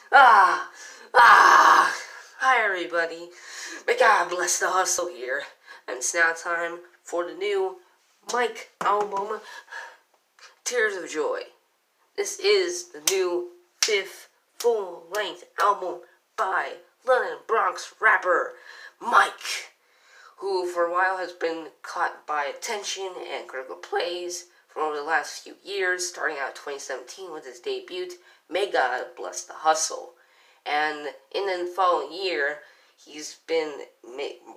Ah, hi everybody. May God bless the hustle here. And it's now time for the new Mike album, Tears of Joy. This is the new 5th full-length album by London Bronx rapper Mike, who for a while has been caught by attention and critical praise for over the last few years, starting out 2017 with his debut, May God Bless the Hustle. And in the following year, he's been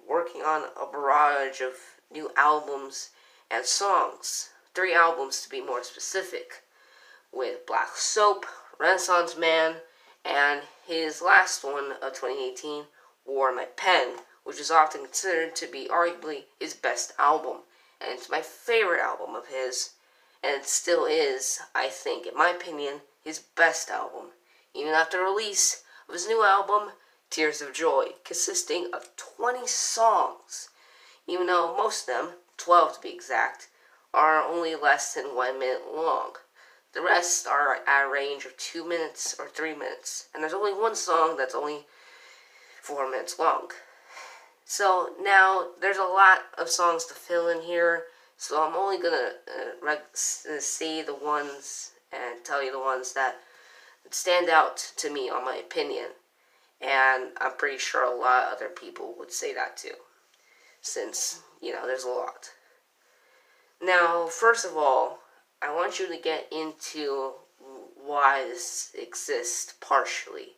working on a barrage of new albums and songs. 3 albums to be more specific, with Black Soap, Renaissance Man, and his last one of 2018, War My Pen, which is often considered to be arguably his best album. And it's my favorite album of his, and it still is, I think, in my opinion, his best album, even after release of his new album, Tears of Joy, consisting of 20 songs, even though most of them, 12 to be exact, are only less than 1 minute long. The rest are at a range of 2 minutes or 3 minutes, and there's only one song that's only 4 minutes long. So now there's a lot of songs to fill in here, so I'm only gonna see the ones and tell you the ones that stand out to me on my opinion, and I'm pretty sure a lot of other people would say that too, since, there's a lot. Now, first of all, I want you to get into why this exists partially.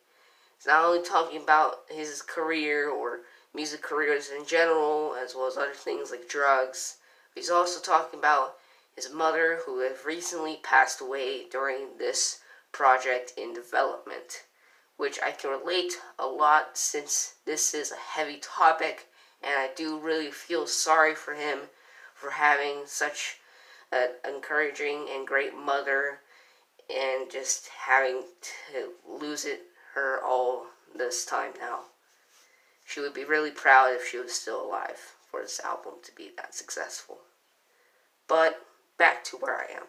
It's not only talking about his career or music careers in general, as well as other things like drugs. He's also talking about his mother, who had recently passed away during this project in development, which I can relate a lot since this is a heavy topic, and I do really feel sorry for him for having such an encouraging and great mother and just having to lose her all this time now. She would be really proud if she was still alive for this album to be that successful. But back to where I am.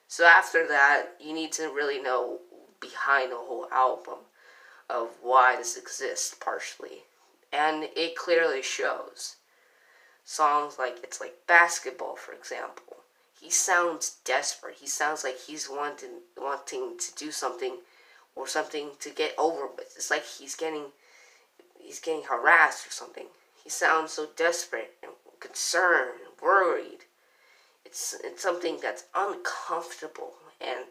So after that, you need to really know behind the whole album of why this exists partially. And it clearly shows. Songs like It's Like Basketball, for example. He sounds desperate. He sounds like he's wanting to do something or something to get over with. It's like he's getting harassed or something. He sounds so desperate and concerned and worried. It's something that's uncomfortable, and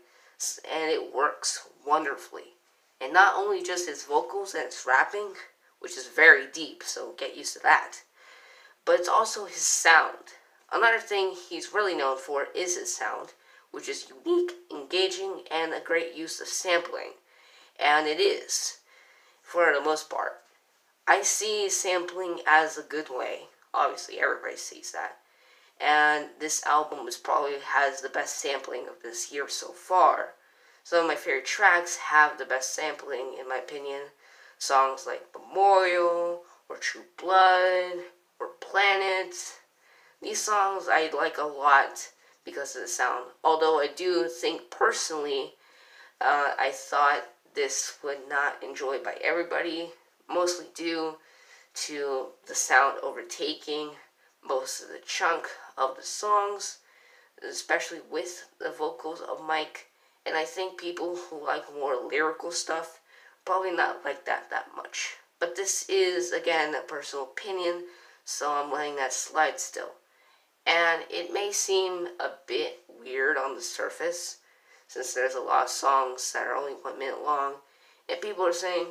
it works wonderfully. And not only just his vocals and his rapping, which is very deep, so get used to that, but it's also his sound. Another thing he's really known for is his sound, which is unique, engaging, and a great use of sampling. And it is, for the most part. I see sampling as a good way. Obviously, everybody sees that. And this album probably has the best sampling of this year so far. Some of my favorite tracks have the best sampling, in my opinion. Songs like Memorial, or True Blood, or Planet. These songs I like a lot because of the sound. Although I do think personally, I thought this would not enjoyed by everybody, mostly due to the sound overtaking most of the chunk of the songs, especially with the vocals of Mike. And I think people who like more lyrical stuff probably not like that much. But this is, again, a personal opinion, so I'm letting that slide still. And it may seem a bit weird on the surface, since there's a lot of songs that are only 1 minute long, and people are saying,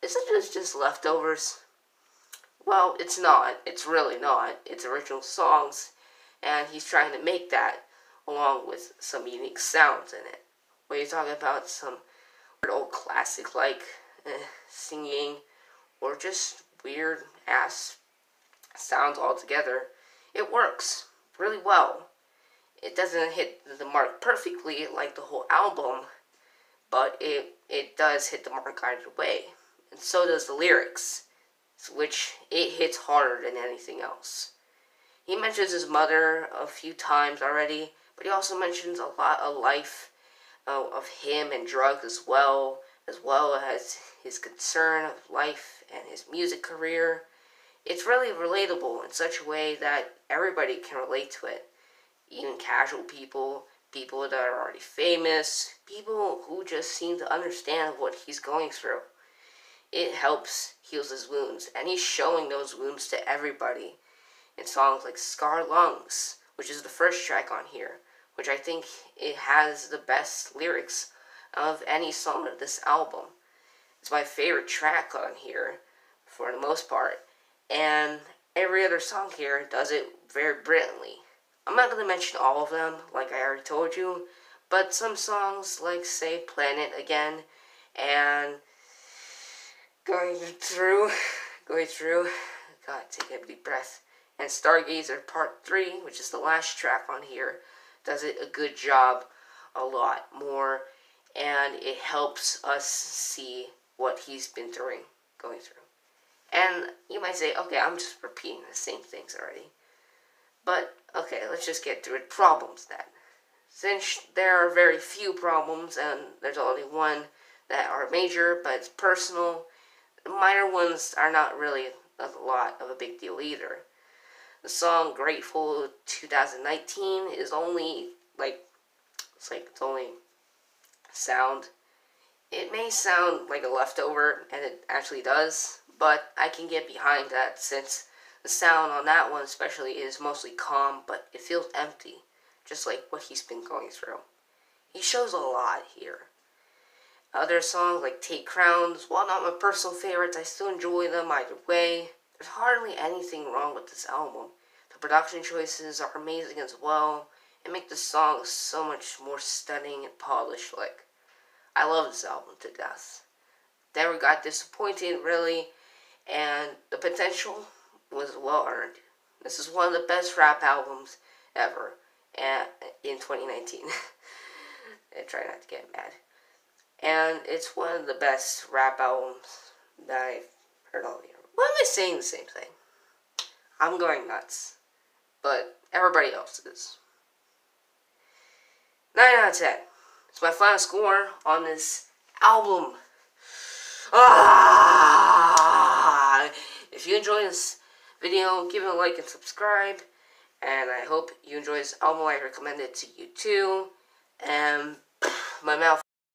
isn't this just leftovers? Well, it's not. It's really not. It's original songs, and he's trying to make that along with some unique sounds in it. When you're talking about some weird old classic like singing or just weird ass sounds altogether, it works really well. It doesn't hit the mark perfectly like the whole album, but it does hit the mark either way. And so does the lyrics, which it hits harder than anything else. He mentions his mother a few times already, but he also mentions a lot of life of him and drugs as well, as well as his concern of life and his music career. It's really relatable in such a way that everybody can relate to it. Even casual people, people that are already famous, people who just seem to understand what he's going through. It helps heals his wounds, and he's showing those wounds to everybody in songs like Scar Lungs, which is the first track on here, which I think it has the best lyrics of any song of this album. It's my favorite track on here, for the most part, and every other song here does it very brilliantly. I'm not going to mention all of them, like I already told you, but some songs, like, say, Planet Again, and going through, God, take a deep breath, and Stargazer Part 3, which is the last track on here, does it a good job a lot more, and it helps us see what he's been going through. And you might say, okay, I'm just repeating the same things already. But, okay, let's just get through it. Problems, then. Since there are very few problems, and there's only one that are major, but it's personal, the minor ones are not really a lot of a big deal either. The song Grateful 2019 is only, it's only sound. It may sound like a leftover, and it actually does, but I can get behind that since the sound on that one especially is mostly calm, but it feels empty, just like what he's been going through. He shows a lot here. Other songs like Take Crowns, while not my personal favorites, I still enjoy them either way. There's hardly anything wrong with this album. The production choices are amazing as well, and make the songs so much more stunning and polished. I love this album to death. Never got disappointed, really, and the potential was well earned. This is one of the best rap albums ever in 2019. I try not to get mad. And it's one of the best rap albums that I've heard all year. Why am I saying the same thing? I'm going nuts. But everybody else is. 9 out of 10. It's my final score on this album. If you enjoyed this video, give it a like and subscribe. And I hope you enjoy this album. I recommend it to you too. And my mouth